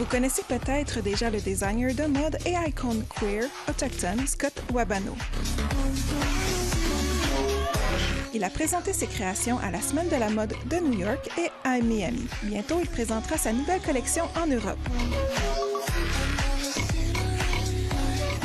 Vous connaissez peut-être déjà le designer de mode et icône queer autochtone Scott Wabano. Il a présenté ses créations à la Semaine de la mode de New York et à Miami. Bientôt, il présentera sa nouvelle collection en Europe.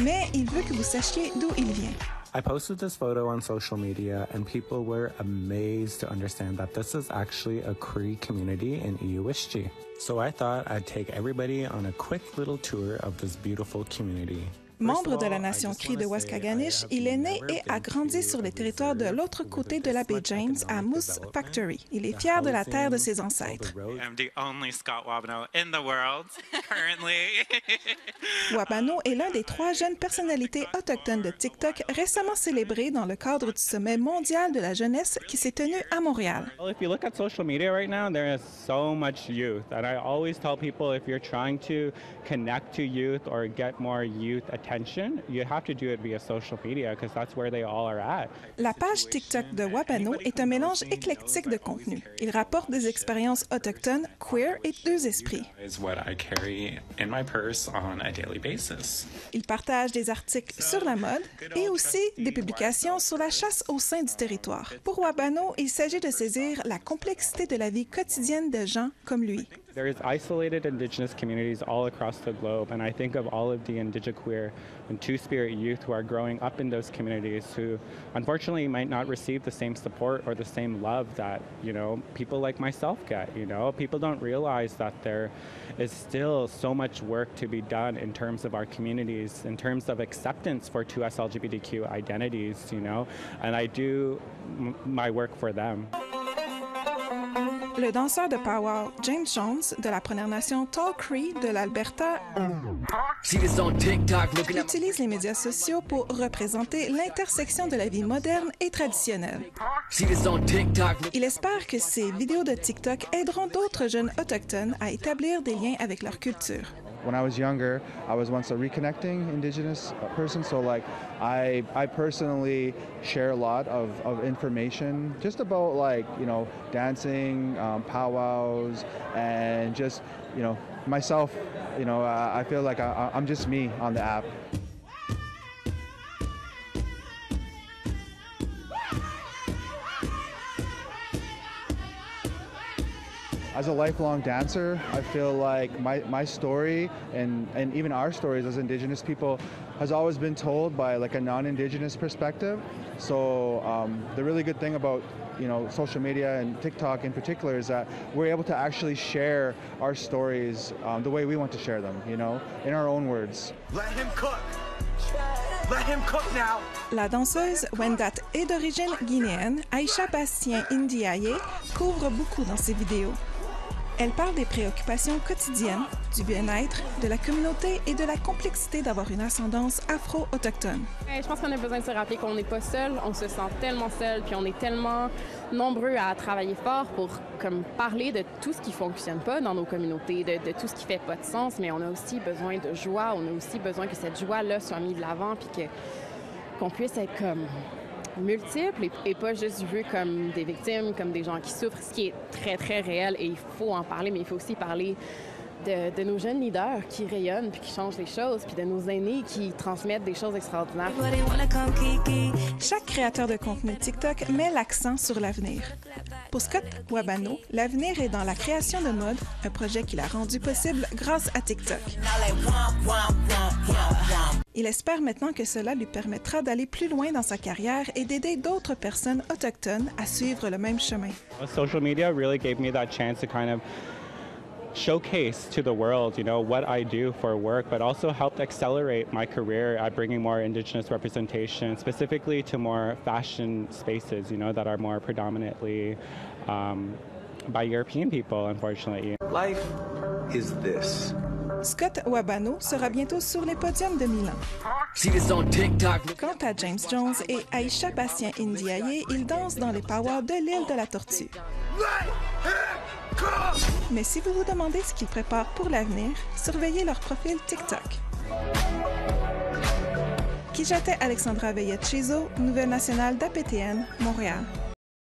Mais il veut que vous sachiez d'où il vient. I posted this photo on social media and people were amazed to understand that this is actually a Cree community in Iuwischchi. So I thought I'd take everybody on a quick little tour of this beautiful community. Membre de la nation Cree de Waskaganish, il est né et a grandi sur les territoires de l'autre côté de la baie James, à Moose Factory. Il est fier de la terre de ses ancêtres. Wabano est l'un des 3 jeunes personnalités autochtones de TikTok récemment célébrés dans le cadre du sommet mondial de la jeunesse qui s'est tenu à Montréal. Well, if you look at social media right now, there is so much youth. And I always tell people if you're trying to connect to youth or get more youth attention, you have to do it via social media because that's where they all are at. La page TikTok de Wabano est un mélange éclectique de contenu. Il rapporte des expériences autochtones, queer et 2 esprits. Is what I carry in my purse on a daily basis. Il partage des articles sur la mode et aussi des publications sur la chasse au sein du territoire. Pour Wabano, il s'agit de saisir la complexité de la vie quotidienne de gens comme lui. There is isolated Indigenous communities all across the globe, and I think of all of the Indigiqueer and Two-Spirit youth who are growing up in those communities who unfortunately might not receive the same support or the same love that, people like myself get, People don't realize that there is still so much work to be done in terms of our communities, in terms of acceptance for 2S LGBTQ identities, and I do my work for them. Le danseur de powwow James Jones de la Première Nation Tall Cree de l'Alberta utilise les médias sociaux pour représenter l'intersection de la vie moderne et traditionnelle. Il espère que ces vidéos de TikTok aideront d'autres jeunes autochtones à établir des liens avec leur culture. When I was younger, I was once a reconnecting Indigenous person, so I personally share a lot of information just about dancing, powwows, and just myself. I feel like I'm just me on the app. As a lifelong dancer, I feel like my story and even our stories as Indigenous people has always been told by a non-Indigenous perspective. So the really good thing about social media and TikTok in particular is that we're able to actually share our stories the way we want to share them, in our own words. Let him cook. Let him cook now. La danseuse Wendat est d'origine guinéenne. Aïcha Bastien Ndiaye couvre beaucoup dans ses vidéos. Elle parle des préoccupations quotidiennes, du bien-être, de la communauté et de la complexité d'avoir une ascendance afro-autochtone. Je pense qu'on a besoin de se rappeler qu'on n'est pas seul, on se sent tellement seul, puis on est tellement nombreux à travailler fort pour parler de tout ce qui fonctionne pas dans nos communautés, de tout ce qui fait pas de sens, mais on a aussi besoin de joie, on a aussi besoin que cette joie-là soit mise de l'avant, puis qu'on puisse être multiples et pas juste vus comme des victimes, comme des gens qui souffrent, ce qui est très, très réel et il faut en parler, mais il faut aussi parler de nos jeunes leaders qui rayonnent puis qui changent les choses, puis de nos aînés qui transmettent des choses extraordinaires. Chaque créateur de contenu TikTok met l'accent sur l'avenir. Pour Scott Wabano, l'avenir est dans la création de mode, un projet qu'il a rendu possible grâce à TikTok. Il espère maintenant que cela lui permettra d'aller plus loin dans sa carrière et d'aider d'autres personnes autochtones à suivre le même chemin. Social media really gave me that chance to kind of showcase to the world, what I do for work, but also helped accelerate my career at bringing more Indigenous representation, specifically to more fashion spaces, that are more predominantly by European people, unfortunately. Life is this. Scott Wabano sera bientôt sur les podiums de Milan. Quant à James Jones et Aïcha Bastien Ndiaye, ils dansent dans les powwows de l'île de la Tortue. Mais si vous vous demandez ce qu'ils préparent pour l'avenir, surveillez leur profil TikTok. Kijate Alexandra Veillette-Chizo, Nouvelle nationale d'APTN, Montréal.